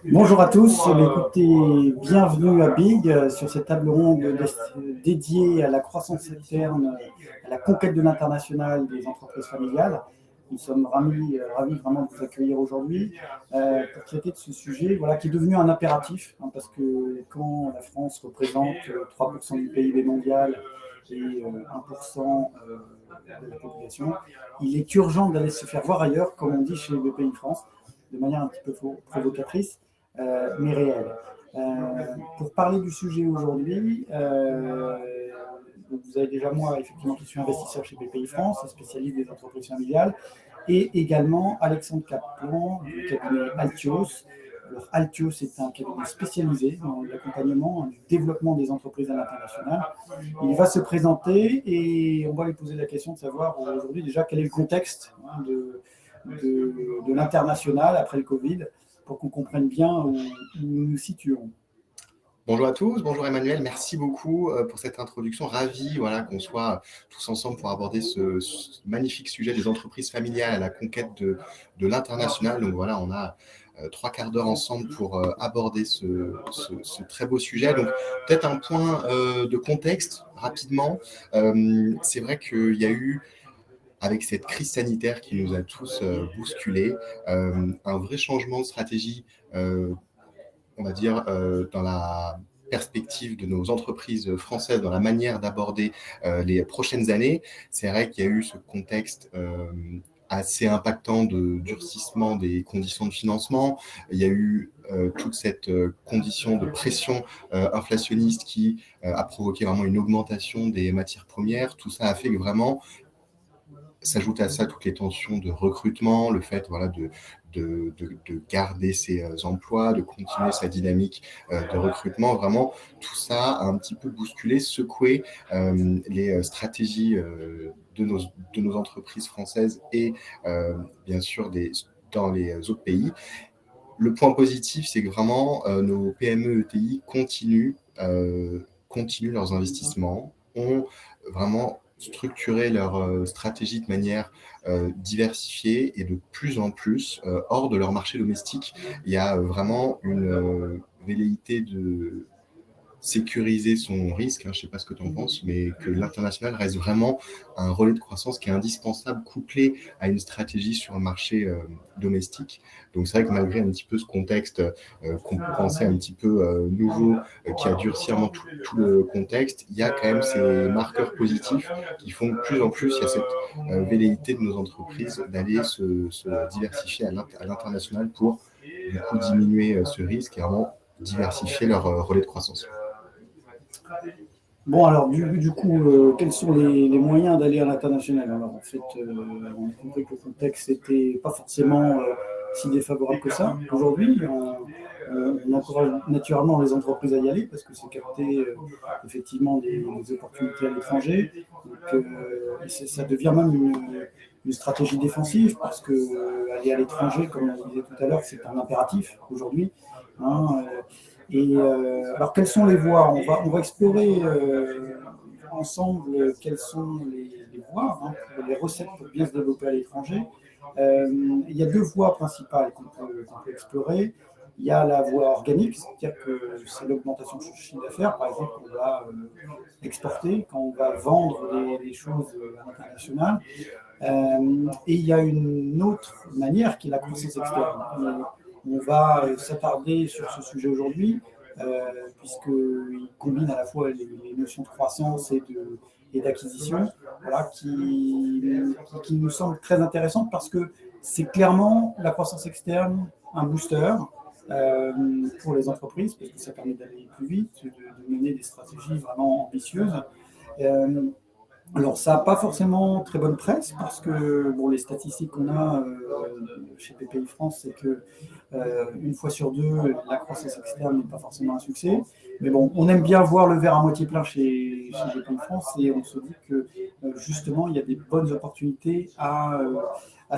Bonjour à tous, écoutez, bienvenue à Big sur cette table ronde dédiée à la croissance externe, à la conquête de l'international des entreprises familiales. Nous sommes ravis vraiment de vous accueillir aujourd'hui pour traiter de ce sujet qui est devenu un impératif, parce que quand la France représente 3% du PIB mondial et 1% de la population, il est urgent d'aller se faire voir ailleurs, comme on dit chez BPI France, de manière un petit peu provocatrice, mais réelle. Pour parler du sujet aujourd'hui, vous avez déjà moi, effectivement, qui suis investisseur chez BPI France, spécialiste des entreprises familiales, et également Alexandre Kaplan du cabinet Altios. Alors, Altios est un cabinet spécialisé dans l'accompagnement, du développement des entreprises à l'international. Il va se présenter et on va lui poser la question de savoir aujourd'hui déjà quel est le contexte de l'international après le Covid, pour qu'on comprenne bien où nous nous situons. Bonjour à tous, bonjour Emmanuel, merci beaucoup pour cette introduction. Ravi qu'on soit tous ensemble pour aborder ce magnifique sujet des entreprises familiales à la conquête de l'international. Donc voilà, on a 3 quarts d'heure ensemble pour aborder ce très beau sujet. Donc peut-être un point de contexte rapidement. C'est vrai qu'il y a eu, avec cette crise sanitaire qui nous a tous bousculés, un vrai changement de stratégie, on va dire, dans la perspective de nos entreprises françaises, dans la manière d'aborder les prochaines années. C'est vrai qu'il y a eu ce contexte assez impactant de durcissement des conditions de financement. Il y a eu toute cette condition de pression inflationniste qui a provoqué vraiment une augmentation des matières premières. Tout ça a fait que vraiment, s'ajoute à ça toutes les tensions de recrutement, le fait de garder ses emplois, de continuer sa dynamique de recrutement. Vraiment, tout ça a un petit peu bousculé, secoué les stratégies de nos entreprises françaises et bien sûr dans les autres pays. Le point positif, c'est que vraiment nos PME ETI continuent leurs investissements, ont vraiment structuré leur stratégie de manière diversifiée et de plus en plus hors de leur marché domestique. Il y a vraiment une velléité de sécuriser son risque, je ne sais pas ce que tu en penses, mais que l'international reste vraiment un relais de croissance qui est indispensable, couplé à une stratégie sur le marché domestique. Donc c'est vrai que malgré un petit peu ce contexte qu'on peut penser un petit peu nouveau, qui a durci vraiment tout le contexte, il y a quand même ces marqueurs positifs qui font que de plus en plus, il y a cette velléité de nos entreprises d'aller se diversifier à l'international pour du coup diminuer ce risque et vraiment diversifier leur relais de croissance. Bon, alors du coup, quels sont les moyens d'aller à l'international? Alors en fait, on a compris que le contexte n'était pas forcément si défavorable que ça. Aujourd'hui, on encourage naturellement les entreprises à y aller parce que c'est capter effectivement des opportunités à l'étranger. Donc, ça devient même une stratégie défensive parce que aller à l'étranger, comme on disait tout à l'heure, c'est un impératif aujourd'hui. Alors, quelles sont les voies? On va explorer ensemble quelles sont les voies, les recettes pour bien se développer à l'étranger. Il y a 2 voies principales qu'on peut explorer. Il y a la voie organique, c'est-à-dire que c'est l'augmentation de son chiffre d'affaires. Par exemple, on va exporter quand on va vendre des choses à l'international. Et il y a une autre manière qui est la croissance externe. On va s'attarder sur ce sujet aujourd'hui, puisqu'il combine à la fois les notions de croissance et d'acquisition, qui nous semble très intéressante parce que c'est clairement la croissance externe un booster pour les entreprises, parce que ça permet d'aller plus vite, de mener des stratégies vraiment ambitieuses. Alors, ça n'a pas forcément très bonne presse parce que bon, les statistiques qu'on a chez PPI France, c'est que une fois sur deux, la croissance externe n'est pas forcément un succès. Mais bon, on aime bien voir le verre à moitié plein chez PPI France et on se dit que justement, il y a des bonnes opportunités à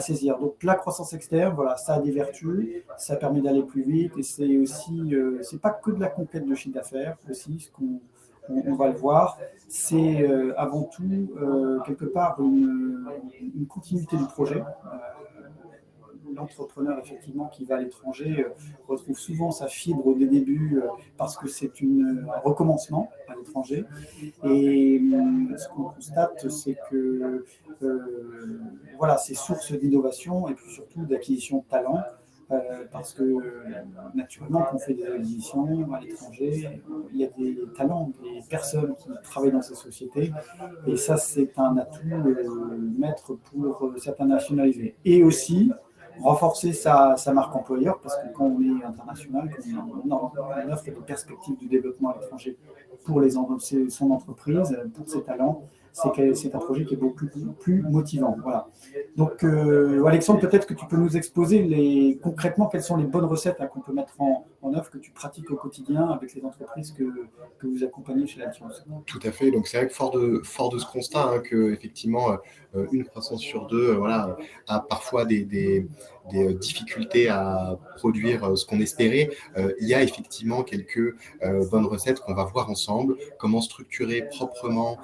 saisir. Donc, la croissance externe, voilà, ça a des vertus, ça permet d'aller plus vite et c'est aussi, c'est pas que de la conquête de chiffre d'affaires aussi, ce qu'on on va le voir, c'est avant tout quelque part une continuité du projet. L'entrepreneur effectivement qui va à l'étranger retrouve souvent sa fibre des débuts parce que c'est un recommencement à l'étranger. Et ce qu'on constate, c'est que voilà, c'est source d'innovation et puis surtout d'acquisition de talent. Parce que naturellement, quand on fait des acquisitions à l'étranger, il y a des talents, des personnes qui travaillent dans ces sociétés, et ça, c'est un atout maître pour s'internationaliser. Et aussi, renforcer sa marque employeur, parce que quand on est international, on offre des perspectives de développement à l'étranger pour son entreprise, pour ses talents, c'est un projet qui est beaucoup plus motivant. Voilà. Donc, Alexandre, peut-être que tu peux nous exposer concrètement quelles sont les bonnes recettes qu'on peut mettre en œuvre, que tu pratiques au quotidien avec les entreprises que vous accompagnez chez l'Alliance. Tout à fait. Donc, c'est vrai que fort de ce constat, hein, que effectivement, une croissance sur deux, voilà, a parfois des difficultés à produire ce qu'on espérait. Il y a effectivement quelques bonnes recettes qu'on va voir ensemble. Comment structurer proprement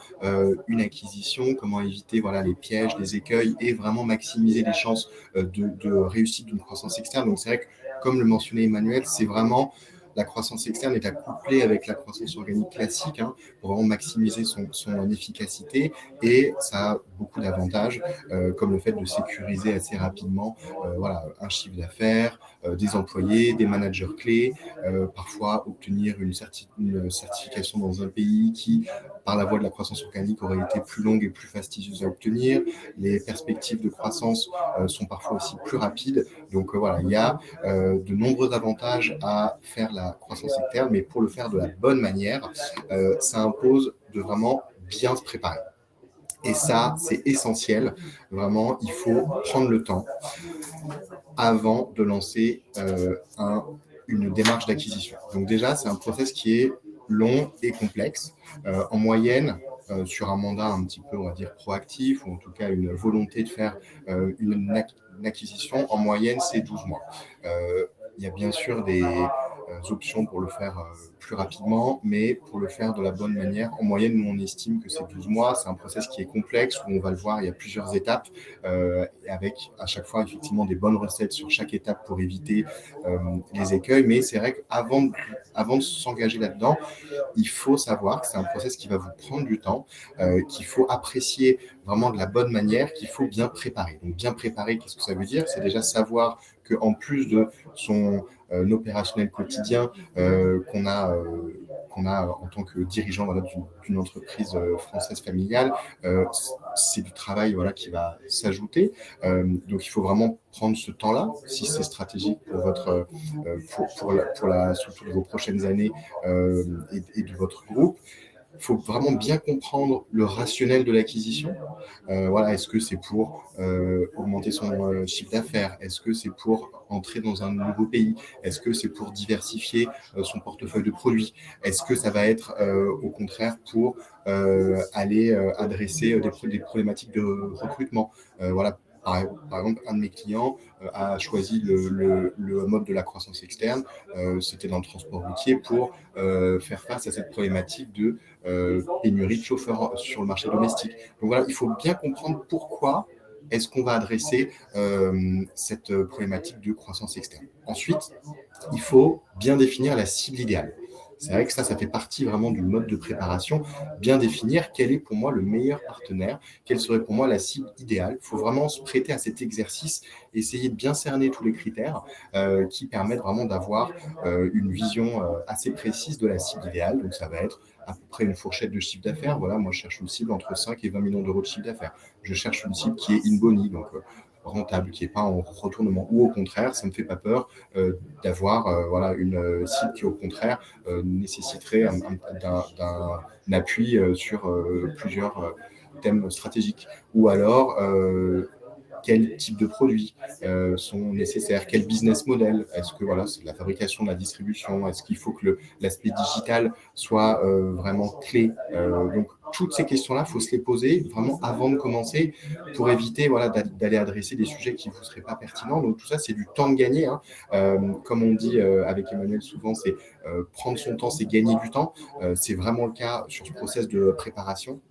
une acquisition, comment éviter voilà, les pièges, les écueils et vraiment maximiser les chances de réussite d'une croissance externe. Donc, c'est vrai que, comme le mentionnait Emmanuel, c'est vraiment la croissance externe est à coupler avec la croissance organique classique, hein, pour vraiment maximiser son efficacité. Et ça a beaucoup d'avantages, comme le fait de sécuriser assez rapidement voilà, un chiffre d'affaires, des employés, des managers clés, parfois obtenir une certification dans un pays qui, par la voie de la croissance organique, aurait été plus longue et plus fastidieuse à obtenir. Les perspectives de croissance sont parfois aussi plus rapides. Donc voilà, il y a de nombreux avantages à faire la croissance externe, mais pour le faire de la bonne manière, ça impose de vraiment bien se préparer. Et ça, c'est essentiel. Vraiment, il faut prendre le temps avant de lancer une démarche d'acquisition. Donc déjà, c'est un process qui est long et complexe. En moyenne, sur un mandat un petit peu, on va dire, proactif, ou en tout cas une volonté de faire une acquisition, en moyenne, c'est 12 mois. Il y a bien sûr des options pour le faire plus rapidement, mais pour le faire de la bonne manière, en moyenne, nous, on estime que c'est 12 mois. C'est un process qui est complexe, où on va le voir, il y a plusieurs étapes, avec à chaque fois, effectivement, des bonnes recettes sur chaque étape pour éviter les écueils. Mais c'est vrai qu'avant de s'engager là-dedans, il faut savoir que c'est un process qui va vous prendre du temps, qu'il faut apprécier vraiment de la bonne manière, qu'il faut bien préparer. Donc, bien préparer, qu'est-ce que ça veut dire? C'est déjà savoir qu'en plus de son opérationnel quotidien qu'on a en tant que dirigeant voilà, d'une entreprise française familiale, c'est du travail voilà, qui va s'ajouter. Donc, il faut vraiment prendre ce temps-là, si c'est stratégique pour votre pour la structure de vos prochaines années et de votre groupe. Il faut vraiment bien comprendre le rationnel de l'acquisition. Voilà, est-ce que c'est pour augmenter son chiffre d'affaires? Est-ce que c'est pour entrer dans un nouveau pays? Est-ce que c'est pour diversifier son portefeuille de produits? Est-ce que ça va être au contraire pour aller adresser des problématiques de recrutement? Voilà. Par exemple, un de mes clients a choisi le mode de la croissance externe, c'était dans le transport routier, pour faire face à cette problématique de pénurie de chauffeurs sur le marché domestique. Donc voilà, il faut bien comprendre pourquoi est-ce qu'on va adresser cette problématique de croissance externe. Ensuite, il faut bien définir la cible idéale. C'est vrai que ça fait partie vraiment du mode de préparation. Bien définir quel est pour moi le meilleur partenaire, quelle serait pour moi la cible idéale. Il faut vraiment se prêter à cet exercice, essayer de bien cerner tous les critères qui permettent vraiment d'avoir une vision assez précise de la cible idéale. Donc ça va être à peu près une fourchette de chiffre d'affaires. Voilà, moi je cherche une cible entre 5 et 20 millions d'euros de chiffre d'affaires. Je cherche une cible qui est in boni, donc rentable, qui n'est pas en retournement, ou au contraire, ça ne me fait pas peur d'avoir voilà, une cible qui au contraire nécessiterait un appui sur thèmes stratégiques, ou alors quel type de produits sont nécessaires, quel business model, est-ce que voilà, c'est la fabrication, de la distribution, est-ce qu'il faut que l'aspect digital soit vraiment clé, donc toutes ces questions-là, il faut se les poser vraiment avant de commencer pour éviter voilà, d'aller adresser des sujets qui ne vous seraient pas pertinents. Donc tout ça, c'est du temps de gagner. Hein. Comme on dit avec Emmanuel souvent, c'est prendre son temps, c'est gagner du temps. C'est vraiment le cas sur ce process de préparation.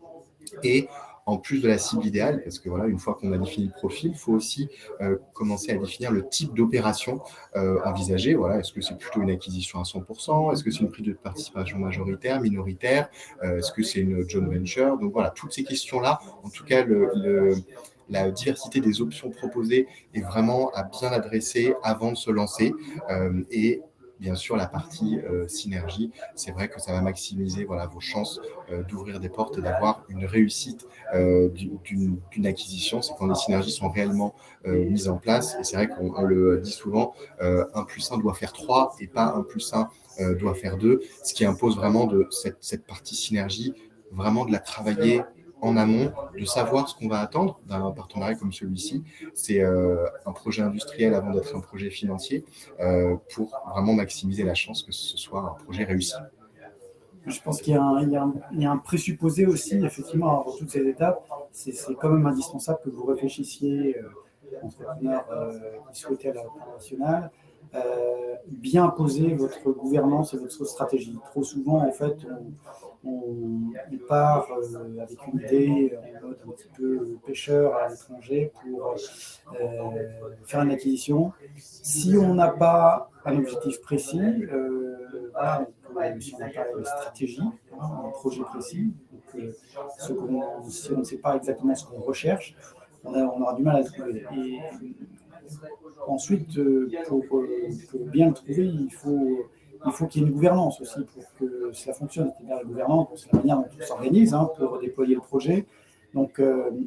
Et en plus de la cible idéale, parce que voilà, une fois qu'on a défini le profil, il faut aussi commencer à définir le type d'opération envisagée. Voilà, est-ce que c'est plutôt une acquisition à 100%? Est-ce que c'est une prise de participation majoritaire, minoritaire? Est-ce que c'est une joint venture? Donc voilà, toutes ces questions-là, en tout cas, la diversité des options proposées est vraiment à bien adresser avant de se lancer. Et bien sûr, la partie synergie, c'est vrai que ça va maximiser voilà, vos chances d'ouvrir des portes et d'avoir une réussite d'une acquisition. C'est quand les synergies sont réellement mises en place. Et c'est vrai qu'on le dit souvent, 1 plus 1 doit faire 3 et pas 1 plus 1 doit faire 2, ce qui impose vraiment de cette partie synergie, vraiment de la travailler en amont, de savoir ce qu'on va attendre d'un partenariat comme celui-ci. C'est un projet industriel avant d'être un projet financier pour vraiment maximiser la chance que ce soit un projet réussi. Je pense qu'il y a un présupposé aussi, effectivement, avant toutes ces étapes. C'est quand même indispensable que vous réfléchissiez, entrepreneur qui souhaitait à l'international, bien poser votre gouvernance et votre stratégie. Trop souvent, en fait, on part avec une idée en mode un petit peu pêcheur à l'étranger pour faire une acquisition. Si on n'a pas un objectif précis, voilà, si on n'a pas une stratégie, un projet précis, donc, si on ne sait pas exactement ce qu'on recherche, on aura du mal à le trouver. Et ensuite, pour bien le trouver, il faut qu'il y ait une gouvernance aussi pour que cela fonctionne. C'est-à-dire la gouvernance, c'est la manière dont on s'organise pour déployer le projet. Donc,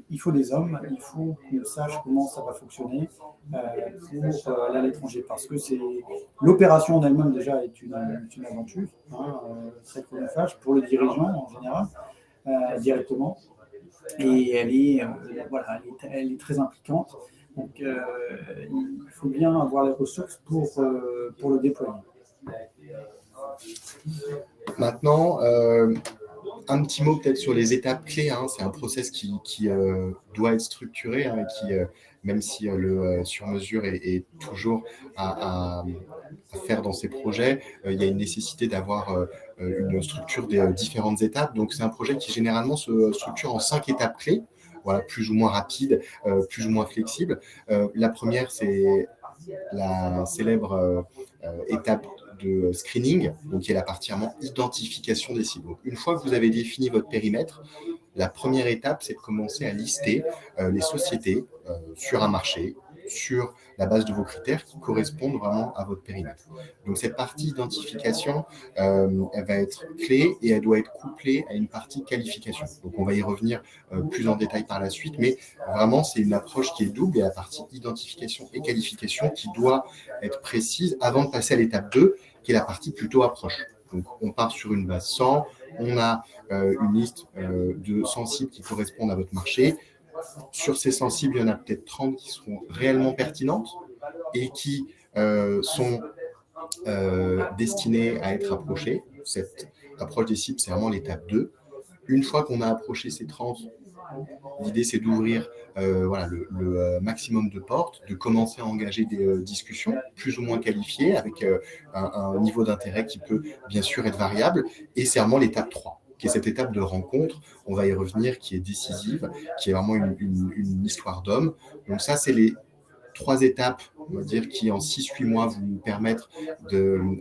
il faut des hommes, il faut qu'on sache comment ça va fonctionner pour aller à l'étranger. Parce que l'opération en elle-même, déjà, est une aventure, très chronophage pour le dirigeant en général, directement. Et elle est très impliquante. Donc, il faut bien avoir les ressources pour le déployer. Maintenant, un petit mot peut-être sur les étapes clés. Hein. C'est un process qui doit être structuré et qui, même si le sur-mesure est toujours à faire dans ces projets, il y a une nécessité d'avoir une structure des différentes étapes. Donc, c'est un projet qui généralement se structure en 5 étapes clés, voilà, plus ou moins rapides, plus ou moins flexibles. La première, c'est la célèbre étape de screening, donc qui est la partie vraiment identification des cibles. Donc, une fois que vous avez défini votre périmètre, la première étape, c'est de commencer à lister les sociétés sur un marché, sur la base de vos critères qui correspondent vraiment à votre périmètre. Donc, cette partie identification, elle va être clé et elle doit être couplée à une partie qualification. Donc, on va y revenir plus en détail par la suite, mais vraiment, c'est une approche qui est double. Il y a la partie identification et qualification qui doit être précise avant de passer à l'étape 2, qui est la partie plutôt approche. Donc, on part sur une base 100, on a une liste de 100 cibles qui correspondent à votre marché. Sur ces 100 cibles, il y en a peut-être 30 qui seront réellement pertinentes et qui sont destinées à être approchées. Cette approche des cibles, c'est vraiment l'étape 2. Une fois qu'on a approché ces 30, l'idée, c'est d'ouvrir le maximum de portes, de commencer à engager des discussions plus ou moins qualifiées avec un niveau d'intérêt qui peut bien sûr être variable. Et c'est vraiment l'étape 3, qui est cette étape de rencontre. On va y revenir, qui est décisive, qui est vraiment une histoire d'homme. Donc ça, c'est les 3 étapes, on va dire, qui en 6-8 mois vous permettent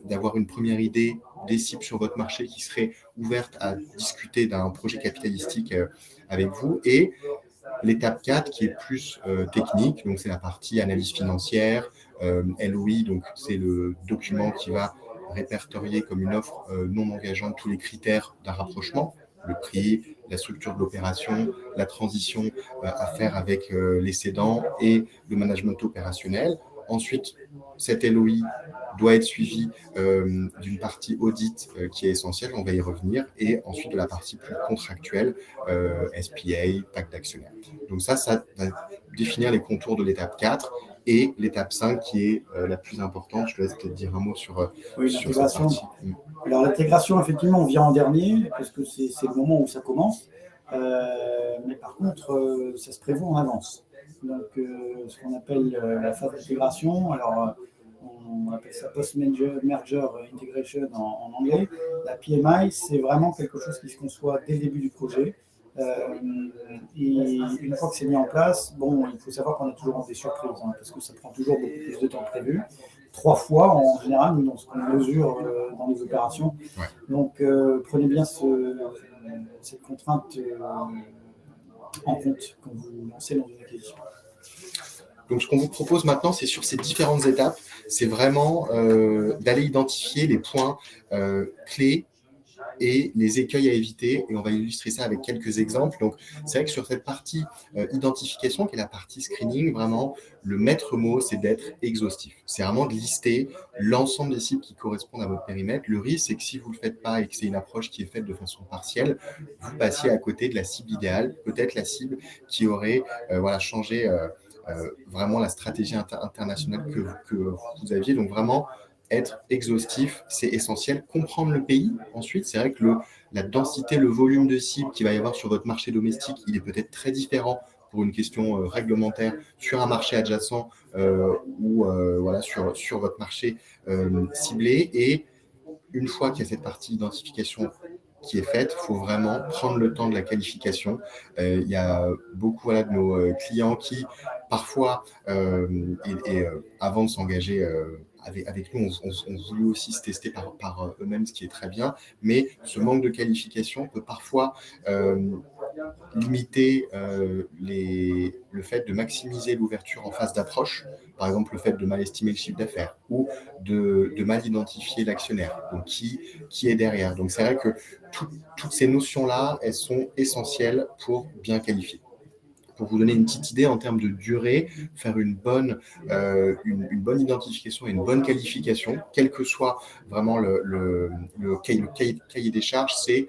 d'avoir une première idée des cibles sur votre marché qui seraient ouvertes à discuter d'un projet capitalistique avec vous. Et l'étape 4 qui est plus technique, donc c'est la partie analyse financière, LOI, donc c'est le document qui va répertorier comme une offre non engageante tous les critères d'un rapprochement, le prix, la structure de l'opération, la transition à faire avec les cédants et le management opérationnel. Ensuite, cette LOI doit être suivie d'une partie audit qui est essentielle, on va y revenir, et ensuite de la partie plus contractuelle, SPA, pacte d'actionnaire. Donc ça va définir les contours de l'étape 4 et l'étape 5 qui est la plus importante. Je te laisse peut-être dire un mot sur cette partie. Alors l'intégration, effectivement, vient en dernier, parce que c'est le moment où ça commence. Mais par contre, ça se prévoit en avance. Donc, ce qu'on appelle la phase d'intégration, alors on appelle ça post-merger integration en anglais. La PMI, c'est vraiment quelque chose qui se conçoit dès le début du projet. Et une fois que c'est mis en place, bon, il faut savoir qu'on a toujours des surprises, hein, parce que ça prend toujours beaucoup plus de temps que prévu. 3 fois en général, dans ce qu'on mesure dans les opérations. Ouais. Donc, prenez bien cette contrainte en compte quand vous lancez dans une acquisition. Donc, ce qu'on vous propose maintenant, c'est sur ces différentes étapes, c'est vraiment d'aller identifier les points clés et les écueils à éviter, et on va illustrer ça avec quelques exemples. Donc, c'est vrai que sur cette partie identification, qui est la partie screening, vraiment, le maître mot, c'est d'être exhaustif. C'est vraiment de lister l'ensemble des cibles qui correspondent à votre périmètre. Le risque, c'est que si vous ne le faites pas et que c'est une approche qui est faite de façon partielle, vous passiez à côté de la cible idéale, peut-être la cible qui aurait changé vraiment la stratégie internationale que vous aviez. Donc, vraiment, être exhaustif, c'est essentiel. Comprendre le pays, ensuite, c'est vrai que la densité, le volume de cibles qu'il va y avoir sur votre marché domestique, il est peut-être très différent pour une question réglementaire sur un marché adjacent ou sur votre marché ciblé. Et une fois qu'il y a cette partie identification qui est faite, il faut vraiment prendre le temps de la qualification. Il y a beaucoup de nos clients qui, parfois, avant de s'engager avec nous, on voulait aussi se tester par eux-mêmes, ce qui est très bien, mais ce manque de qualification peut parfois limiter le fait de maximiser l'ouverture en phase d'approche, par exemple le fait de mal estimer le chiffre d'affaires ou de mal identifier l'actionnaire, donc qui est derrière. Donc c'est vrai que toutes ces notions-là, elles sont essentielles pour bien qualifier. Pour vous donner une petite idée en termes de durée, faire une bonne identification et une bonne qualification, quel que soit vraiment le cahier des charges, c'est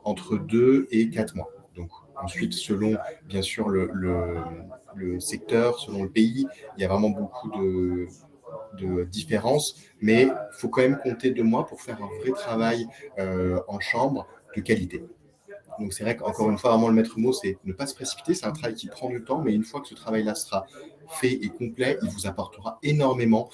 entre 2 et 4 mois. Donc, ensuite, selon bien sûr le secteur, selon le pays, il y a vraiment beaucoup de différences, mais il faut quand même compter 2 mois pour faire un vrai travail en chambre de qualité. Donc, c'est vrai qu'encore une fois, vraiment, le maître mot, c'est ne pas se précipiter. C'est un travail qui prend du temps, mais une fois que ce travail-là sera fait et complet, il vous apportera énormément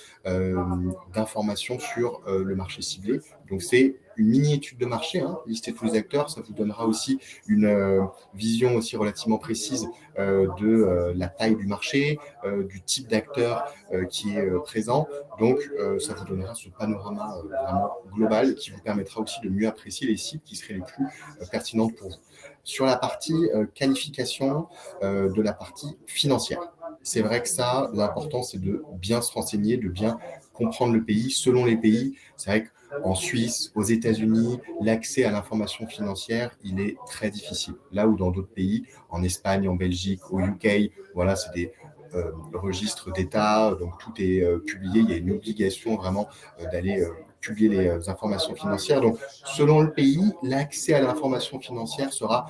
d'informations sur le marché ciblé. Donc, c'est une mini-étude de marché, lister tous les acteurs. Ça vous donnera aussi une vision aussi relativement précise de la taille du marché, du type d'acteur qui est présent. Donc, ça vous donnera ce panorama vraiment global qui vous permettra aussi de mieux apprécier les cibles qui seraient les plus pertinentes pour vous. Sur la partie qualification de la partie financière, c'est vrai que ça, l'important, c'est de bien se renseigner, de bien comprendre le pays. Selon les pays, c'est vrai qu'en Suisse, aux États-Unis, l'accès à l'information financière, il est très difficile. Là où dans d'autres pays, en Espagne, en Belgique, au UK, voilà, c'est des registres d'État, donc tout est publié. Il y a une obligation vraiment d'aller publier les informations financières. Donc, selon le pays, l'accès à l'information financière sera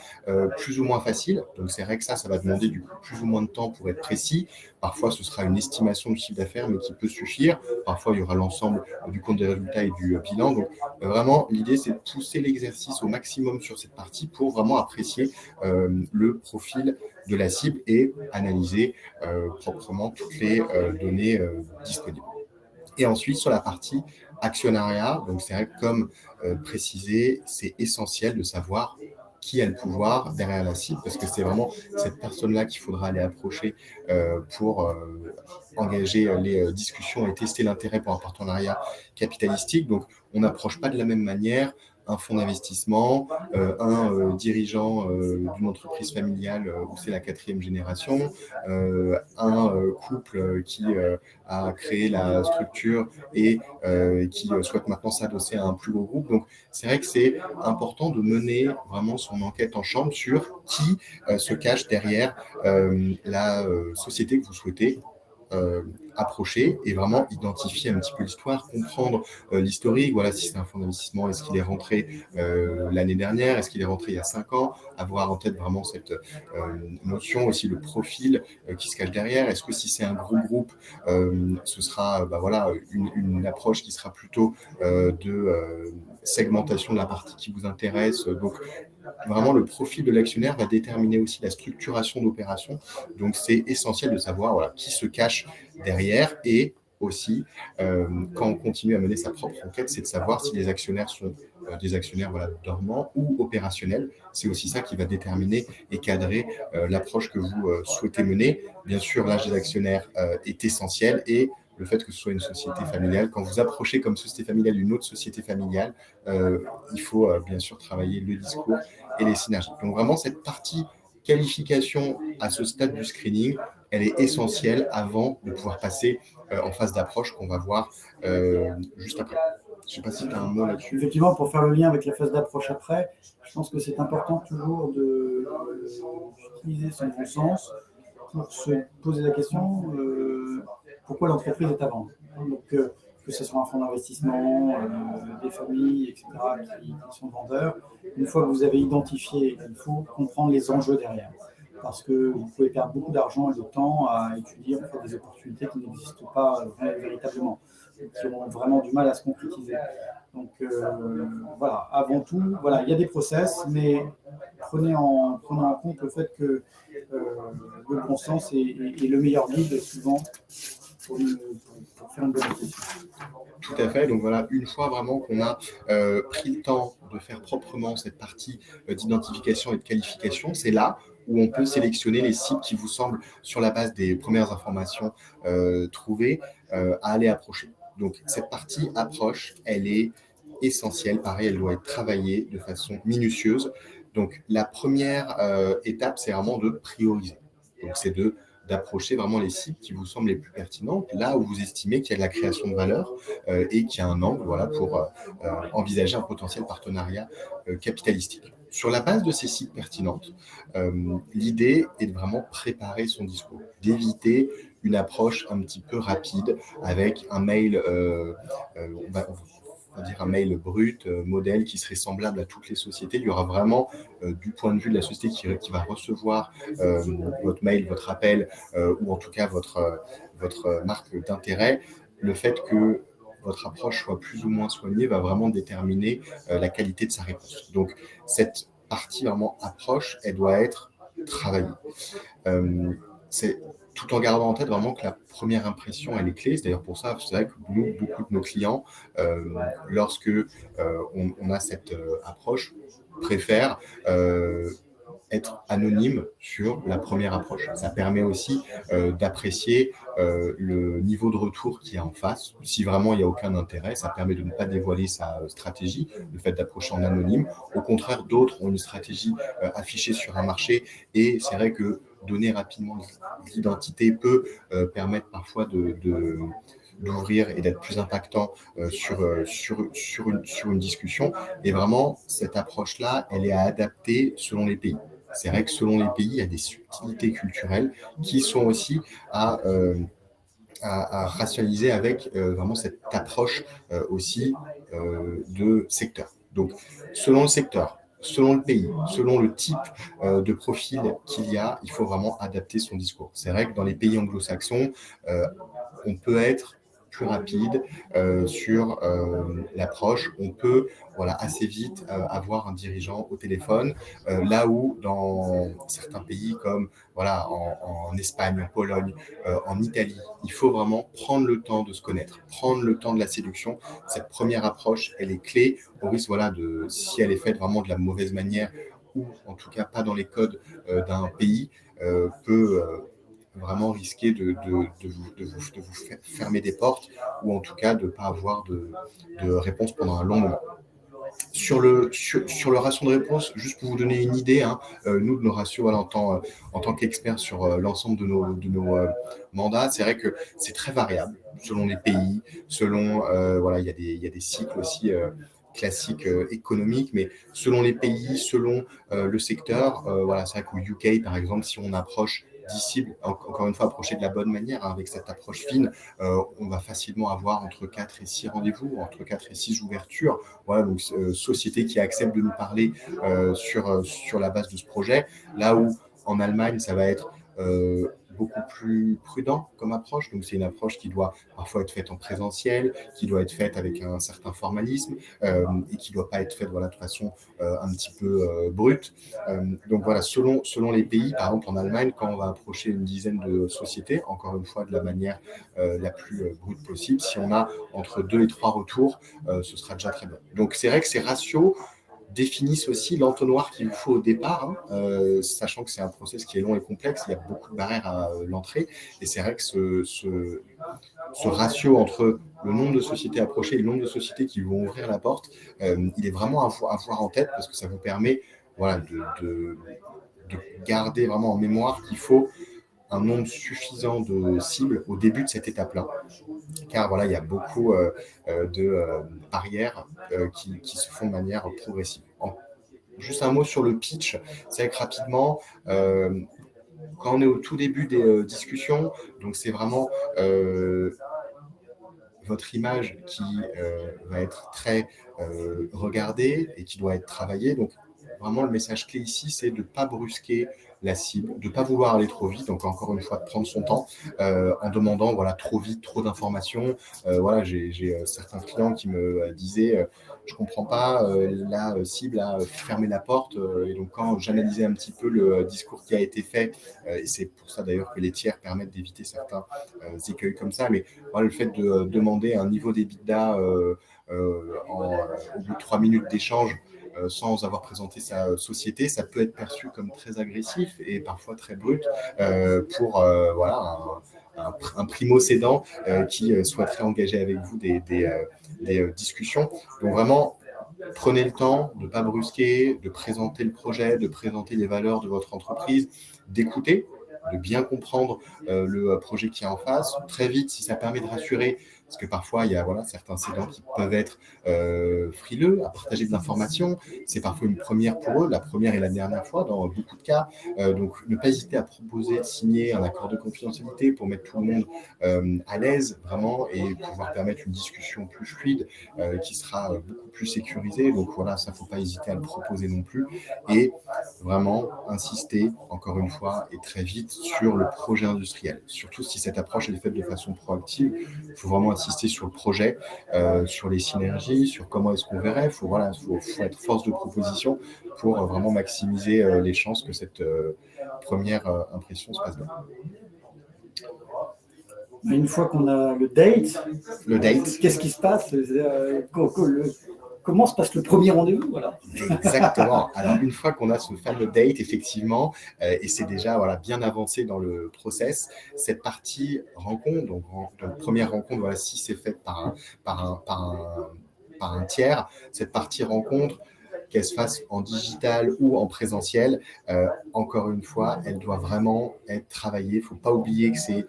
plus ou moins facile. Donc, c'est vrai que ça va demander du coup plus ou moins de temps pour être précis. Parfois, ce sera une estimation du chiffre d'affaires, mais qui peut suffire. Parfois, il y aura l'ensemble du compte des résultats et du bilan. Donc, vraiment, l'idée, c'est de pousser l'exercice au maximum sur cette partie pour vraiment apprécier le profil de la cible et analyser proprement toutes les données disponibles. Et ensuite, sur la partie actionnariat, donc c'est vrai que comme précisé, c'est essentiel de savoir qui a le pouvoir derrière la cible, parce que c'est vraiment cette personne-là qu'il faudra aller approcher pour engager les discussions et tester l'intérêt pour un partenariat capitalistique. Donc, on n'approche pas de la même manière un fonds d'investissement, un dirigeant d'une entreprise familiale où c'est la 4e génération, un couple qui a créé la structure et qui souhaite maintenant s'adosser à un plus gros groupe. Donc, c'est vrai que c'est important de mener vraiment son enquête en chambre sur qui se cache derrière la société que vous souhaitez approcher et vraiment identifier un petit peu l'histoire, comprendre l'historique. Voilà, si c'est un fonds d'investissement, est-ce qu'il est rentré l'année dernière, est-ce qu'il est rentré il y a 5 ans, avoir en tête vraiment cette notion, aussi le profil qui se cache derrière. Est-ce que si c'est un gros groupe, ce sera voilà, une approche qui sera plutôt de segmentation de la partie qui vous intéresse. Donc, vraiment, le profil de l'actionnaire va déterminer aussi la structuration d'opération. Donc, c'est essentiel de savoir voilà, qui se cache derrière et aussi, quand on continue à mener sa propre enquête, c'est de savoir si les actionnaires sont des actionnaires voilà, dormants ou opérationnels. C'est aussi ça qui va déterminer et cadrer l'approche que vous souhaitez mener. Bien sûr, l'âge des actionnaires est essentiel et le fait que ce soit une société familiale. Quand vous approchez comme société familiale d'une autre société familiale, il faut bien sûr travailler le discours et les synergies. Donc vraiment, cette partie qualification à ce stade du screening, elle est essentielle avant de pouvoir passer en phase d'approche qu'on va voir juste après. Je ne sais pas si tu as un mot là-dessus. Effectivement, pour faire le lien avec la phase d'approche après, je pense que c'est important toujours d'utiliser son bon sens pour se poser la question pourquoi l'entreprise est à vendre. Donc, que ce soit un fonds d'investissement, des familles, etc., qui sont vendeurs, une fois que vous avez identifié, il faut comprendre les enjeux derrière. Parce que vous pouvez perdre beaucoup d'argent et de temps à étudier en fait, des opportunités qui n'existent pas véritablement, qui ont vraiment du mal à se concrétiser. Donc voilà, avant tout, voilà, il y a des process, mais prenez en compte le fait que le bon sens est le meilleur guide souvent pour faire une bonne décision. Tout à fait. Donc voilà, une fois vraiment qu'on a pris le temps de faire proprement cette partie d'identification et de qualification, c'est là où on peut sélectionner les cibles qui vous semblent, sur la base des premières informations trouvées, à aller approcher. Donc cette partie approche, elle est essentielle. Pareil, elle doit être travaillée de façon minutieuse. Donc la première étape, c'est vraiment de prioriser. Donc c'est d'approcher vraiment les cibles qui vous semblent les plus pertinentes, là où vous estimez qu'il y a de la création de valeur et qu'il y a un angle voilà, pour envisager un potentiel partenariat capitalistique. Sur la base de ces cibles pertinentes, l'idée est de vraiment préparer son discours, d'éviter une approche un petit peu rapide avec un mail, on va dire un mail brut, modèle qui serait semblable à toutes les sociétés. Il y aura vraiment, du point de vue de la société qui va recevoir votre mail, votre appel, ou en tout cas votre marque d'intérêt, le fait que votre approche soit plus ou moins soignée va vraiment déterminer la qualité de sa réponse. Donc, cette partie vraiment approche, elle doit être travaillée. C'est tout en gardant en tête vraiment que la première impression, elle est clé. C'est d'ailleurs pour ça, c'est vrai que nous, beaucoup de nos clients, lorsque on a cette approche, préfèrent être anonyme sur la première approche. Ça permet aussi d'apprécier le niveau de retour qu'il y a en face. Si vraiment il n'y a aucun intérêt, ça permet de ne pas dévoiler sa stratégie, le fait d'approcher en anonyme. Au contraire, d'autres ont une stratégie affichée sur un marché et c'est vrai que donner rapidement l'identité peut permettre parfois d'ouvrir et d'être plus impactant sur une discussion. Et vraiment, cette approche-là, elle est à adapter selon les pays. C'est vrai que selon les pays, il y a des subtilités culturelles qui sont aussi à rationaliser avec vraiment cette approche aussi de secteur. Donc, selon le secteur, selon le pays, selon le type de profil qu'il y a, il faut vraiment adapter son discours. C'est vrai que dans les pays anglo-saxons, on peut être plus rapide sur l'approche. On peut assez vite avoir un dirigeant au téléphone, là où dans certains pays comme en Espagne, en Pologne, en Italie, il faut vraiment prendre le temps de se connaître, prendre le temps de la séduction. Cette première approche, elle est clé au risque si elle est faite vraiment de la mauvaise manière ou en tout cas pas dans les codes d'un pays, peut vraiment risquer de vous fermer des portes ou en tout cas de ne pas avoir de réponse pendant un long moment. Sur le ratio de réponse, juste pour vous donner une idée, nous, de nos ratios en tant qu'experts sur l'ensemble de nos mandats, c'est vrai que c'est très variable selon les pays, selon, il y a des cycles aussi classiques économiques, mais selon les pays, selon le secteur, c'est vrai qu'au UK, par exemple, si on approche 10 cibles, encore une fois, approcher de la bonne manière, hein, avec cette approche fine, on va facilement avoir entre 4 et 6 rendez-vous, entre 4 et 6 ouvertures. Voilà, donc société qui accepte de nous parler sur la base de ce projet, là où en Allemagne, ça va être beaucoup plus prudent comme approche. Donc, c'est une approche qui doit parfois être faite en présentiel, qui doit être faite avec un certain formalisme et qui ne doit pas être faite voilà, de façon un petit peu brute. Donc, voilà, selon les pays, par exemple en Allemagne, quand on va approcher une dizaine de sociétés, encore une fois de la manière la plus brute possible, si on a entre 2 et 3 retours, ce sera déjà très bien. Donc, c'est vrai que ces ratios définissent aussi l'entonnoir qu'il vous faut au départ, hein, sachant que c'est un process qui est long et complexe, il y a beaucoup de barrières à l'entrée, et c'est vrai que ce ratio entre le nombre de sociétés approchées et le nombre de sociétés qui vont ouvrir la porte, il est vraiment à voir en tête, parce que ça vous permet voilà, de garder vraiment en mémoire qu'il faut un nombre suffisant de cibles au début de cette étape-là. Car voilà, il y a beaucoup de barrières qui se font de manière progressive. Juste un mot sur le pitch, c'est vrai que rapidement, quand on est au tout début des discussions, donc c'est vraiment votre image qui va être très regardée et qui doit être travaillée. Donc vraiment, le message clé ici, c'est de ne pas brusquer la cible, de ne pas vouloir aller trop vite, donc encore une fois, de prendre son temps en demandant voilà, trop vite, trop d'informations. Voilà, j'ai certains clients qui me disaient je ne comprends pas, la cible a fermé la porte. Et donc, quand j'analysais un petit peu le discours qui a été fait, et c'est pour ça d'ailleurs que les tiers permettent d'éviter certains écueils comme ça, mais voilà, le fait de demander un niveau d'EBITDA au bout de 3 minutes d'échange, sans avoir présenté sa société, ça peut être perçu comme très agressif et parfois très brut pour voilà, un primo-cédant qui souhaiterait engager avec vous des discussions. Donc vraiment, prenez le temps de ne pas brusquer, de présenter le projet, de présenter les valeurs de votre entreprise, d'écouter, de bien comprendre le projet qui est en face. Très vite, si ça permet de rassurer, parce que parfois, il y a voilà, certains cédants qui peuvent être frileux à partager de l'information. C'est parfois une première pour eux, la première et la dernière fois dans beaucoup de cas. Donc, ne pas hésiter à proposer de signer un accord de confidentialité pour mettre tout le monde à l'aise, vraiment, et pouvoir permettre une discussion plus fluide qui sera beaucoup plus sécurisée. Donc, voilà, ça, il ne faut pas hésiter à le proposer non plus. Et vraiment insister, encore une fois, et très vite sur le projet industriel. Surtout si cette approche est faite de façon proactive, il faut vraiment insister sur le projet, sur les synergies, sur comment est-ce qu'on verrait. Il faut être force de proposition pour vraiment maximiser les chances que cette première impression se passe bien. Une fois qu'on a le date, qu'est-ce qui se passe comment se passe le premier rendez-vous voilà. Exactement. Alors, une fois qu'on a ce fameux date, effectivement, et c'est déjà voilà, bien avancé dans le process, cette partie rencontre, donc première rencontre, voilà, si c'est fait par un tiers, cette partie rencontre, qu'elle se fasse en digital ou en présentiel, encore une fois, elle doit vraiment être travaillée. Il ne faut pas oublier que c'est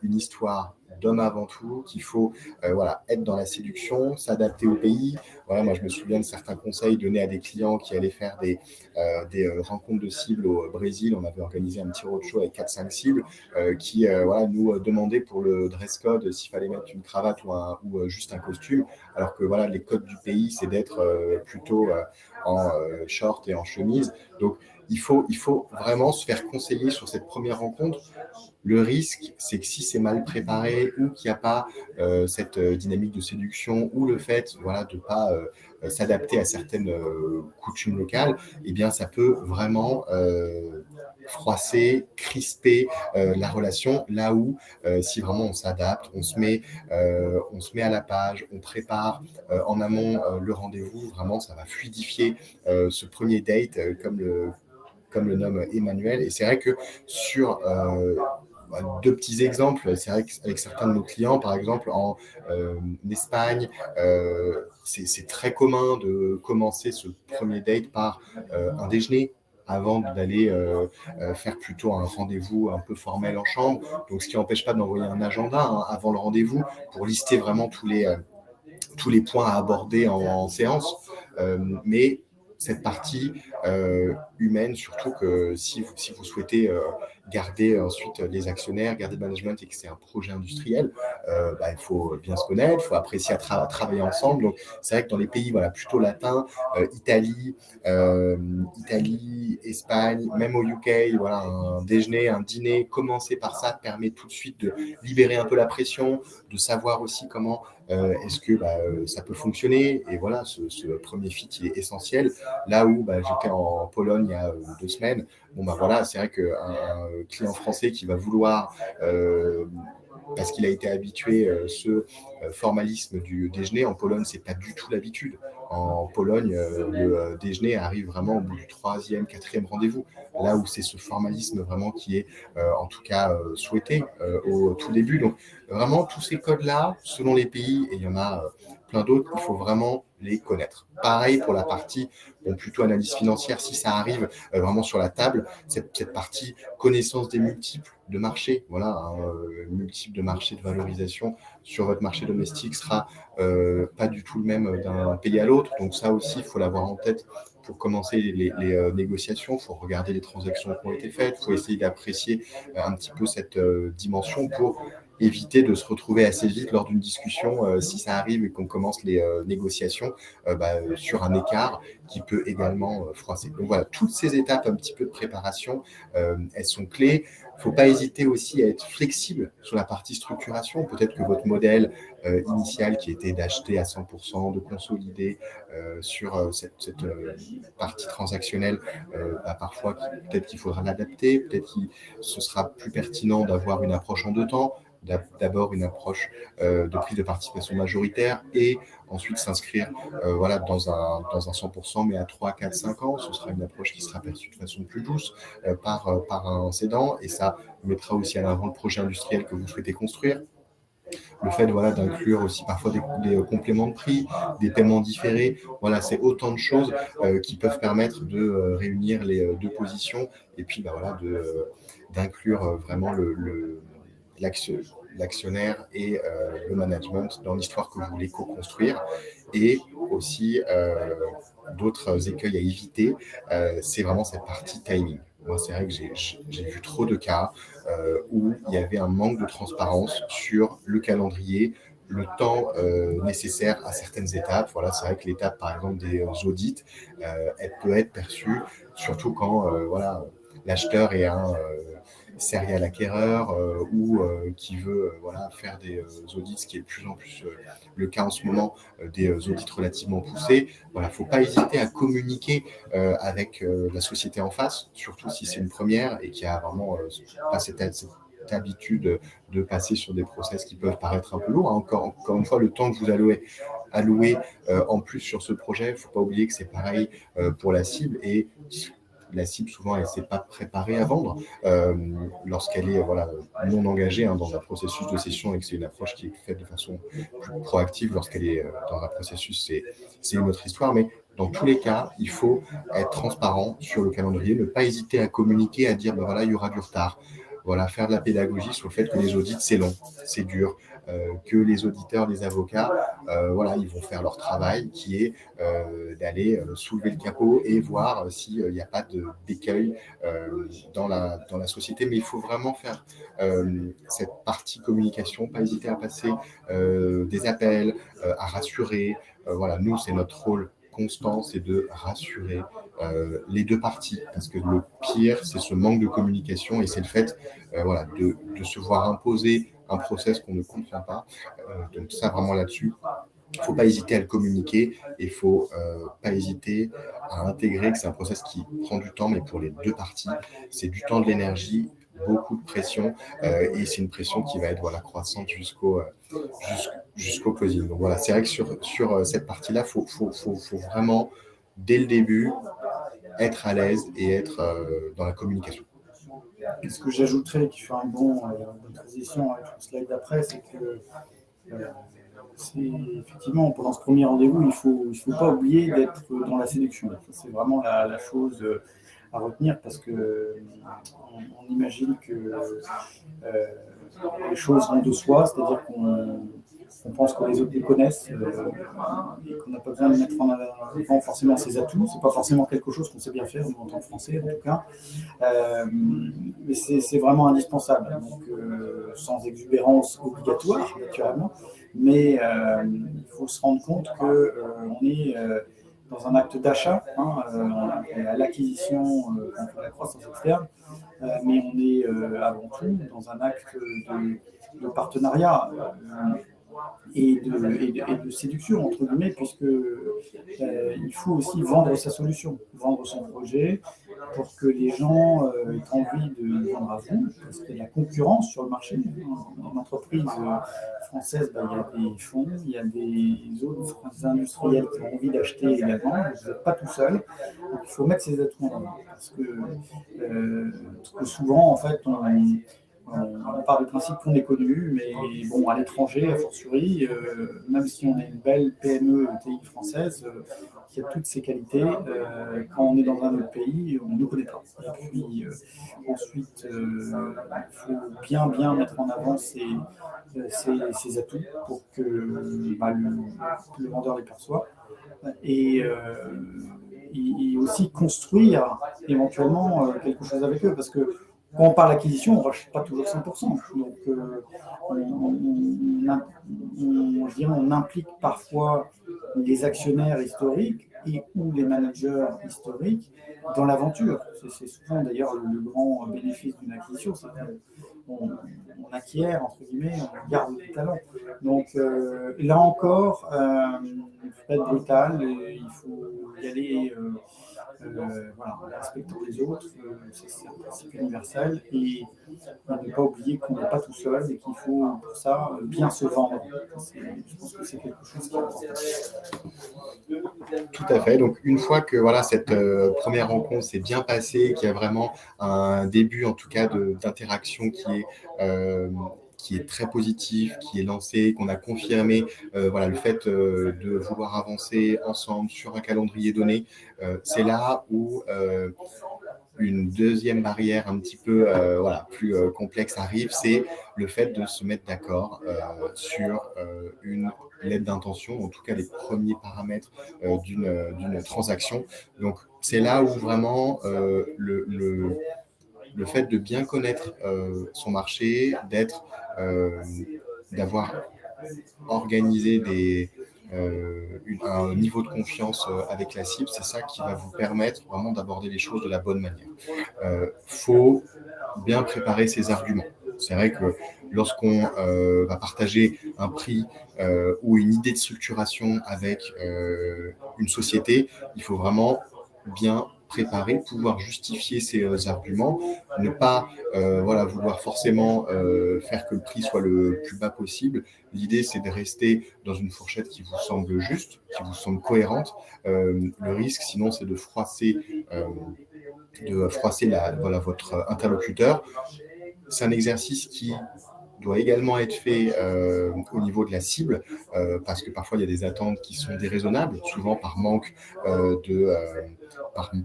une histoire d'homme avant tout, qu'il faut voilà, être dans la séduction, s'adapter au pays. Voilà, moi, je me souviens de certains conseils donnés à des clients qui allaient faire des rencontres de cibles au Brésil. On avait organisé un petit roadshow avec 4-5 cibles qui voilà, nous demandaient pour le dress code s'il fallait mettre une cravate ou juste un costume, alors que voilà, les codes du pays, c'est d'être plutôt en short et en chemise. Donc, il faut vraiment se faire conseiller sur cette première rencontre. Le risque, c'est que si c'est mal préparé ou qu'il n'y a pas cette dynamique de séduction ou le fait voilà, de ne pas s'adapter à certaines coutumes locales, eh bien, ça peut vraiment froisser, crisper la relation, là où si vraiment on s'adapte, on se met à la page, on prépare en amont le rendez-vous, vraiment ça va fluidifier ce premier date comme le nomme Emmanuel. Et c'est vrai que sur deux petits exemples, c'est vrai qu'avec certains de nos clients, par exemple en Espagne, c'est très commun de commencer ce premier date par un déjeuner avant d'aller faire plutôt un rendez-vous un peu formel en chambre. Donc, ce qui n'empêche pas d'envoyer un agenda avant le rendez-vous pour lister vraiment tous les points à aborder en séance. Mais cette partie humaine, surtout que si vous souhaitez garder ensuite les actionnaires, garder le management et que c'est un projet industriel, il faut bien se connaître, il faut apprécier à travailler ensemble. Donc, c'est vrai que dans les pays plutôt latins, Italie, Espagne, même au UK, un déjeuner, un dîner, commencer par ça permet tout de suite de libérer un peu la pression, de savoir aussi comment est-ce que ça peut fonctionner. Et voilà, ce premier fit, il est essentiel. Là où j'étais en Pologne il y a 2 semaines, c'est vrai qu'un client français qui va vouloir parce qu'il a été habitué ce formalisme du déjeuner. En Pologne, c'est pas du tout l'habitude. En Pologne, le déjeuner arrive vraiment au bout du 3e, 4e rendez-vous. Là où c'est ce formalisme vraiment qui est en tout cas souhaité au tout début. Donc vraiment, tous ces codes-là, selon les pays, et il y en a plein d'autres, il faut vraiment les connaître. Pareil pour la partie plutôt analyse financière, si ça arrive vraiment sur la table, cette partie connaissance des multiples de marché, multiple de marché de valorisation sur votre marché domestique sera pas du tout le même d'un pays à l'autre. Donc ça aussi, il faut l'avoir en tête pour commencer les négociations. Il faut regarder les transactions qui ont été faites, il faut essayer d'apprécier un petit peu cette dimension pour éviter de se retrouver assez vite lors d'une discussion, si ça arrive et qu'on commence les négociations sur un écart qui peut également froisser. Donc voilà, toutes ces étapes un petit peu de préparation, elles sont clés. Il ne faut pas hésiter aussi à être flexible sur la partie structuration. Peut-être que votre modèle initial qui était d'acheter à 100%, de consolider sur cette partie transactionnelle, parfois peut-être qu'il faudra l'adapter, peut-être que ce sera plus pertinent d'avoir une approche en 2 temps. D'abord une approche de prise de participation majoritaire et ensuite s'inscrire dans un 100%, mais à 3, 4, 5 ans. Ce sera une approche qui sera perçue de façon plus douce par un cédant, et ça mettra aussi à l'avant le projet industriel que vous souhaitez construire. Le fait d'inclure aussi parfois des compléments de prix, des paiements différés, c'est autant de choses qui peuvent permettre de réunir les deux positions et puis d'inclure vraiment l'actionnaire et le management dans l'histoire que vous voulez co-construire. Et aussi, d'autres écueils à éviter, c'est vraiment cette partie timing. Moi, c'est vrai que j'ai vu trop de cas où il y avait un manque de transparence sur le calendrier, le temps nécessaire à certaines étapes. C'est vrai que l'étape, par exemple, des audits, elle peut être perçue, surtout quand l'acheteur est un serial acquéreur ou qui veut faire des audits, ce qui est de plus en plus le cas en ce moment, des audits relativement poussés. Il ne faut pas hésiter à communiquer avec la société en face, surtout si c'est une première et qu'il y a vraiment pas cette habitude de passer sur des process qui peuvent paraître un peu lourds. Encore une fois, le temps que vous allouer en plus sur ce projet, il ne faut pas oublier que c'est pareil pour la cible, et la cible, souvent, elle ne s'est pas préparée à vendre lorsqu'elle est non engagée dans un processus de cession, et que c'est une approche qui est faite de façon plus proactive. Lorsqu'elle est dans un processus, c'est une autre histoire. Mais dans tous les cas, il faut être transparent sur le calendrier, ne pas hésiter à communiquer, à dire il y aura du retard. Faire de la pédagogie sur le fait que les audits, c'est long, c'est dur, que les auditeurs, les avocats, ils vont faire leur travail qui est d'aller soulever le capot et voir s'il n'y a pas d'écueil dans la société. Mais il faut vraiment faire cette partie communication, pas hésiter à passer des appels, à rassurer. Nous, c'est notre rôle constant, c'est de rassurer les deux parties, parce que le pire, c'est ce manque de communication, et c'est le fait de se voir imposer un process qu'on ne comprend pas. Donc ça, vraiment là-dessus, il ne faut pas hésiter à le communiquer, et il ne faut pas hésiter à intégrer que c'est un process qui prend du temps, mais pour les deux parties, c'est du temps, de l'énergie, beaucoup de pression, et c'est une pression qui va être croissante jusqu'au closing. Donc c'est vrai que sur cette partie-là, faut vraiment, dès le début, être à l'aise et être dans la communication. Ce que j'ajouterais, qui fait une bonne transition avec le slide d'après, c'est que effectivement, pendant ce premier rendez-vous, il ne faut pas oublier d'être dans la séduction. C'est vraiment la chose à retenir, parce que on imagine que les choses vont de soi, c'est-à-dire qu'on on pense que les autres nous connaissent et qu'on n'a pas besoin de mettre en avant forcément ses atouts. Ce n'est pas forcément quelque chose qu'on sait bien faire, nous, en tant que Français, en tout cas. Mais c'est vraiment indispensable. Donc, sans exubérance obligatoire, naturellement. Mais il faut se rendre compte qu'on est dans un acte d'achat, à l'acquisition, à la croissance externe, mais on est avant tout dans un acte de partenariat et de séduction, entre guillemets, puisque il faut aussi vendre sa solution, vendre son projet pour que les gens aient envie de vendre à vous, parce qu'il y a de la concurrence sur le marché. Une entreprise française, il y a des fonds, il y a des autres industriels qui ont envie d'acheter également, vous n'êtes pas tout seul, donc il faut mettre ses atouts en avant, parce que souvent, en fait, on part du principe qu'on est connu, mais bon, à l'étranger, a fortiori, même si on est une belle PME TI française, qui a toutes ses qualités, quand on est dans un autre pays, on ne nous connaît pas. Et puis ensuite, il faut bien mettre en avant ses atouts pour que le vendeur les perçoive. Et aussi construire éventuellement quelque chose avec eux, parce que quand on parle d'acquisition, on ne rachète pas toujours 100%. Donc, je dirais, on implique parfois les actionnaires historiques et ou les managers historiques dans l'aventure. C'est souvent d'ailleurs le grand bénéfice d'une acquisition, c'est qu'on acquiert, entre guillemets, on garde les talents. Donc là encore, il ne faut pas être brutal, il faut y aller voilà, en respectant les autres, c'est un principe universel, et ne pas oublier qu'on n'est pas tout seul et qu'il faut pour ça bien se vendre. Je pense que c'est quelque chose qui est important. Tout à fait. Donc, une fois que voilà, cette première rencontre s'est bien passée, qu'il y a vraiment un début, en tout cas, d'interaction qui est très positif, qui est lancé, qu'on a confirmé voilà, le fait de vouloir avancer ensemble sur un calendrier donné, c'est là où une deuxième barrière un petit peu voilà, plus complexe arrive, c'est le fait de se mettre d'accord sur une lettre d'intention, en tout cas les premiers paramètres d'une transaction. Donc c'est là où vraiment le fait de bien connaître son marché, d'avoir organisé un niveau de confiance avec la cible, c'est ça qui va vous permettre vraiment d'aborder les choses de la bonne manière. Faut bien préparer ses arguments. C'est vrai que lorsqu'on va partager un prix ou une idée de structuration avec une société, il faut vraiment bien préparer, pouvoir justifier ses arguments, ne pas voilà, vouloir forcément faire que le prix soit le plus bas possible. L'idée, c'est de rester dans une fourchette qui vous semble juste, qui vous semble cohérente. Le risque, sinon, c'est de froisser voilà, votre interlocuteur. C'est un exercice qui doit également être fait au niveau de la cible, parce que parfois il y a des attentes qui sont déraisonnables, souvent par manque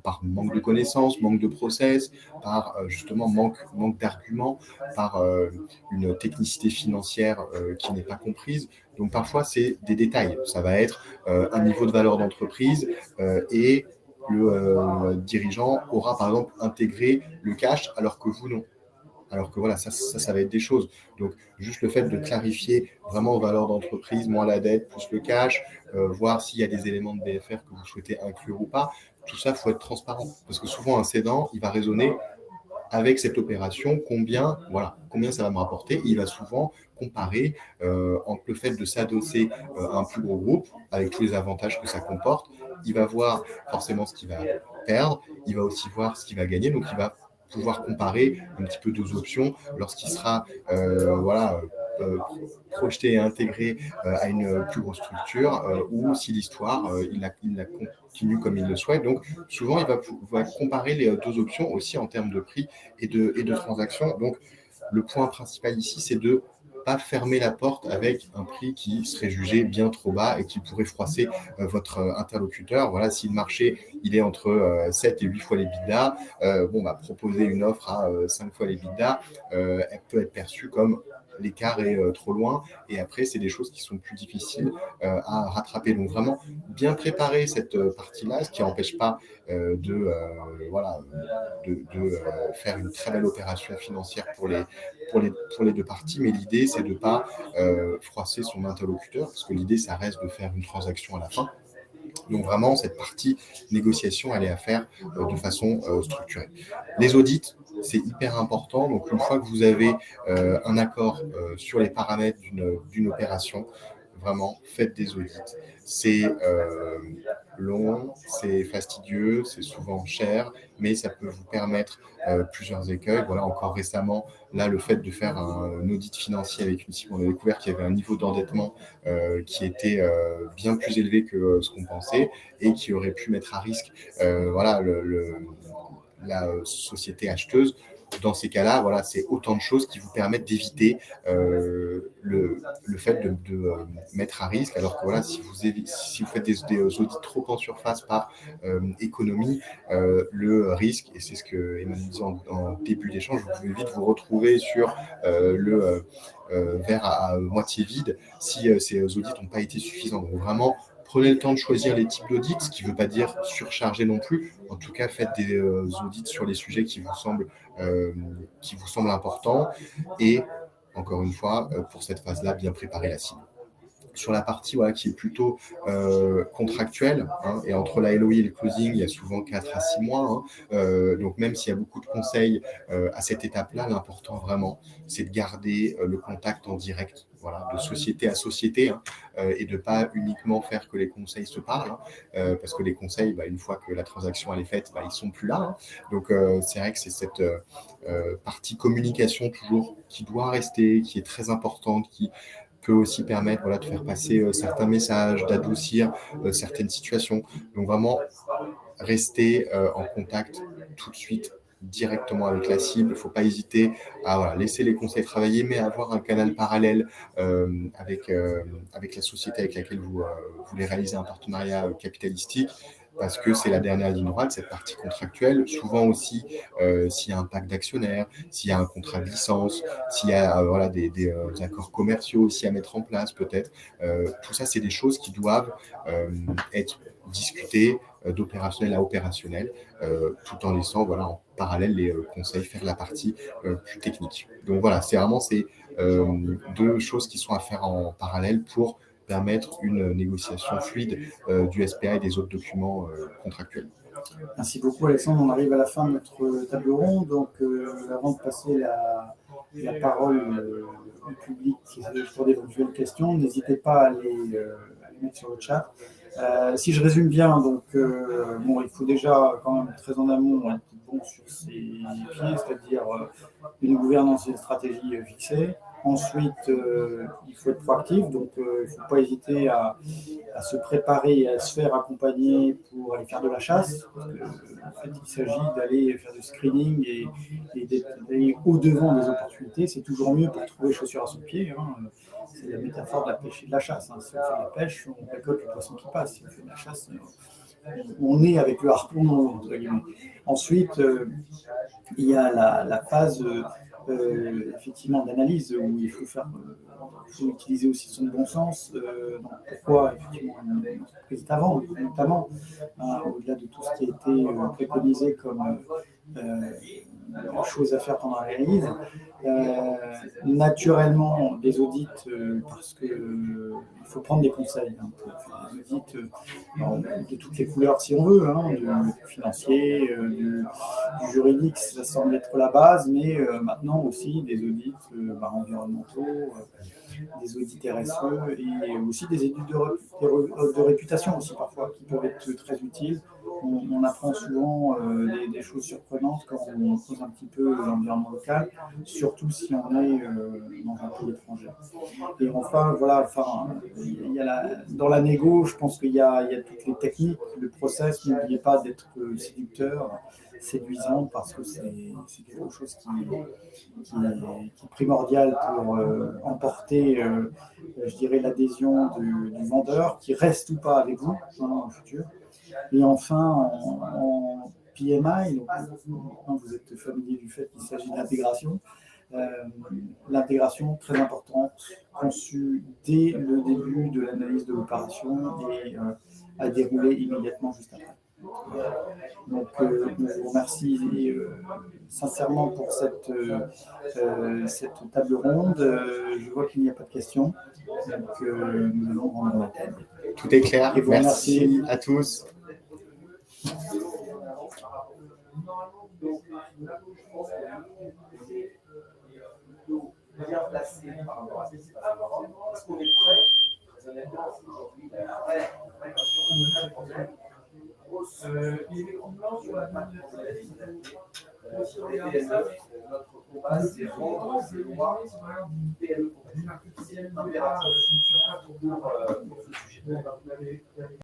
par manque de connaissances, manque de process, par justement manque d'arguments, par une technicité financière qui n'est pas comprise. Donc parfois c'est des détails, ça va être un niveau de valeur d'entreprise et le dirigeant aura par exemple intégré le cash alors que vous non. Alors que voilà, ça va être des choses. Donc, juste le fait de clarifier vraiment valeur d'entreprise, moins la dette, plus le cash, voir s'il y a des éléments de BFR que vous souhaitez inclure ou pas, tout ça, il faut être transparent. Parce que souvent, un cédant, il va raisonner avec cette opération, combien ça va me rapporter. Et il va souvent comparer entre le fait de s'adosser à un plus gros groupe, avec tous les avantages que ça comporte. Il va voir forcément ce qu'il va perdre, il va aussi voir ce qu'il va gagner, donc il va pouvoir comparer un petit peu deux options lorsqu'il sera projeté et intégré à une plus grosse structure ou si l'histoire, il la continue comme il le souhaite. Donc, souvent, il va comparer les deux options aussi en termes de prix et de transactions. Donc, le point principal ici, c'est de pas fermer la porte avec un prix qui serait jugé bien trop bas et qui pourrait froisser votre interlocuteur. Voilà, si le marché il est entre 7 et 8 fois les l'EBITDA, proposer une offre à 5 fois les l'EBITDA, elle peut être perçue comme l'écart est trop loin. Et après, c'est des choses qui sont plus difficiles à rattraper. Donc vraiment, bien préparer cette partie-là, ce qui n'empêche pas voilà, faire une très belle opération financière pour les deux parties. Mais l'idée, c'est de ne pas froisser son interlocuteur, parce que l'idée, ça reste de faire une transaction à la fin. Donc vraiment, cette partie négociation, elle est à faire de façon structurée. Les audits, c'est hyper important. Donc une fois que vous avez un accord sur les paramètres d'une opération, vraiment, faites des audits. C'est long, c'est fastidieux, c'est souvent cher, mais ça peut vous permettre plusieurs écueils. Voilà, encore récemment, là, le fait de faire un audit financier avec une cible, on a découvert qu'il y avait un niveau d'endettement qui était bien plus élevé que ce qu'on pensait et qui aurait pu mettre à risque voilà, la société acheteuse. Dans ces cas-là, voilà, c'est autant de choses qui vous permettent d'éviter le fait de mettre à risque. Alors que voilà, si vous faites des audits trop en surface par économie, le risque, et c'est ce que Emmanuel disait en début d'échange, vous pouvez vite vous retrouver sur le verre à moitié vide si ces audits n'ont pas été suffisants. Donc vraiment, prenez le temps de choisir les types d'audits, ce qui ne veut pas dire surcharger non plus. En tout cas, faites des audits sur les sujets qui vous semblent importants. Et encore une fois, pour cette phase-là, bien préparer la cible. Sur la partie voilà, qui est plutôt contractuelle, hein, et entre la LOI et le closing, il y a souvent 4 à 6 mois. Hein, donc même s'il y a beaucoup de conseils à cette étape-là, l'important vraiment, c'est de garder le contact en direct, voilà, de société à société, hein, et de ne pas uniquement faire que les conseils se parlent, hein, parce que les conseils, bah, une fois que la transaction elle est faite, bah, ils ne sont plus là. Hein. Donc c'est vrai que c'est cette partie communication toujours qui doit rester, qui est très importante, qui peut aussi permettre voilà, de faire passer certains messages, d'adoucir certaines situations. Donc vraiment, rester en contact tout de suite directement avec la cible. Il ne faut pas hésiter à voilà, laisser les conseils travailler, mais avoir un canal parallèle avec la société avec laquelle vous voulez réaliser un partenariat capitalistique, parce que c'est la dernière ligne droite, cette partie contractuelle. Souvent aussi, s'il y a un pacte d'actionnaires, s'il y a un contrat de licence, s'il y a voilà, des accords commerciaux aussi à mettre en place peut-être. Tout ça, c'est des choses qui doivent être discutées d'opérationnel à opérationnel, tout en laissant voilà, en parallèle les conseils faire la partie plus technique. Donc voilà, c'est vraiment ces deux choses qui sont à faire en parallèle pour permettre une négociation fluide du SPA et des autres documents contractuels. Merci beaucoup Alexandre, on arrive à la fin de notre table ronde, donc avant de passer la parole au public pour d'éventuelles questions, n'hésitez pas à les mettre sur le chat. Si je résume bien, donc bon, il faut déjà quand même très en amont être bon sur ses pieds, c'est-à-dire une gouvernance et une stratégie fixée. Ensuite, il faut être proactif, donc il ne faut pas hésiter à se préparer et à se faire accompagner pour aller faire de la chasse. Parce que, en fait, il s'agit d'aller faire du screening et d'aller au-devant des opportunités. C'est toujours mieux pour trouver chaussures à son pied. Hein. C'est la métaphore de la pêche et de la chasse. Hein. Si on fait de la pêche, on récolte le poisson qui passe. Si on fait de la chasse, on est avec le harpon, entre guillemets. Ensuite, il y a la phase effectivement d'analyse où il faut utiliser aussi son bon sens. Donc pourquoi effectivement une entreprise d'avant, notamment, au-delà de tout ce qui a été préconisé comme choses à faire pendant l'analyse. Naturellement, des audits, parce que il faut prendre des conseils hein, pour faire des audits de toutes les couleurs si on veut, hein, du financier, du juridique, ça semble être la base, mais maintenant aussi des audits environnementaux, des audits RSE et aussi des audits de réputation aussi parfois qui peuvent être très utiles. On apprend souvent des choses surprenantes quand on creuse un petit peu l'environnement local, surtout si on est dans un pays étranger. Et enfin, voilà, dans la négo, je pense qu'il y a toutes les techniques, le process. N'oubliez pas d'être séducteur, séduisant, parce que c'est quelque chose qui est primordial pour emporter, je dirais, l'adhésion du vendeur, qui reste ou pas avec vous dans le futur. Et enfin, en PMI, donc, vous êtes familier du fait qu'il s'agit d'intégration. l'intégration, très important, conçue dès le début de l'analyse de l'opération et a déroulé immédiatement juste après. Donc, je vous remercie sincèrement pour cette table ronde. Je vois qu'il n'y a pas de questions, donc nous allons rendre l'antenne. Tout est clair. Et vous Merci remercier. à tous. Bien placé par rapport à ce qui se passe en Europe. Est-ce qu'on est prêt, très honnêtement, aujourd'hui, effectivement, sur la partie sur les PME, notre combat, c'est rendre ces lois PME compétitives. On verra pour ce sujet.